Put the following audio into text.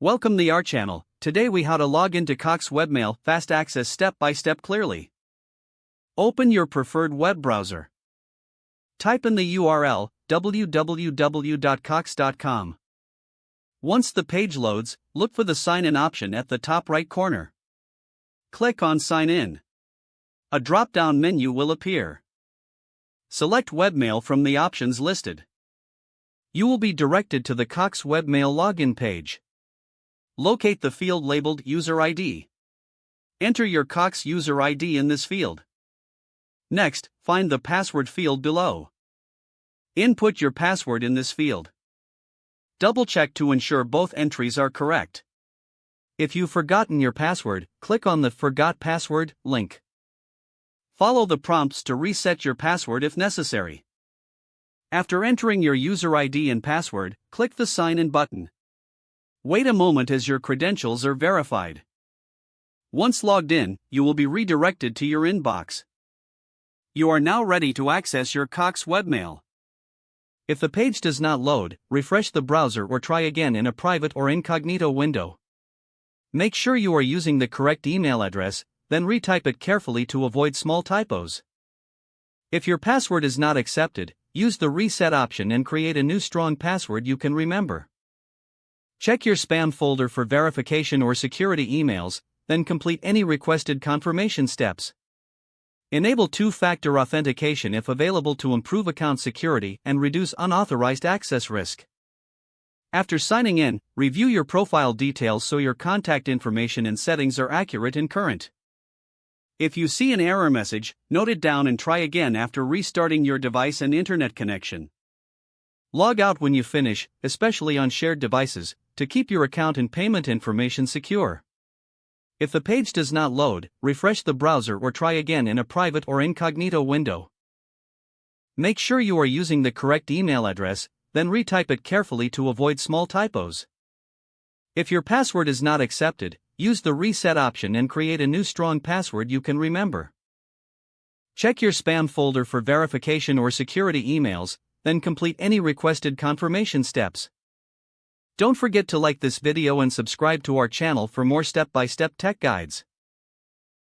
Welcome to our channel. Today we how to log into Cox Webmail fast access step by step clearly. Open your preferred web browser. Type in the URL www.cox.com. Once the page loads, look for the sign in option at the top right corner. Click on sign in. A drop-down menu will appear. Select Webmail from the options listed. You will be directed to the Cox Webmail login page. Locate the field labeled User ID. Enter your Cox user ID in this field. Next, find the password field below. Input your password in this field. Double-check to ensure both entries are correct. If you've forgotten your password, click on the Forgot Password link. Follow the prompts to reset your password if necessary. After entering your user ID and password, click the Sign In button. Wait a moment as your credentials are verified. Once logged in, you will be redirected to your inbox. You are now ready to access your Cox Webmail. If the page does not load, refresh the browser or try again in a private or incognito window. Make sure you are using the correct email address, then retype it carefully to avoid small typos. If your password is not accepted, use the reset option and create a new strong password you can remember. Check your spam folder for verification or security emails, then complete any requested confirmation steps. Enable two-factor authentication if available to improve account security and reduce unauthorized access risk. After signing in, review your profile details so your contact information and settings are accurate and current. If you see an error message, note it down and try again after restarting your device and internet connection. Log out when you finish, especially on shared devices, to keep your account and payment information secure. If the page does not load, refresh the browser or try again in a private or incognito window. Make sure you are using the correct email address, then retype it carefully to avoid small typos. If your password is not accepted, use the reset option and create a new strong password you can remember. Check your spam folder for verification or security emails, then complete any requested confirmation steps. Don't forget to like this video and subscribe to our channel for more step-by-step tech guides.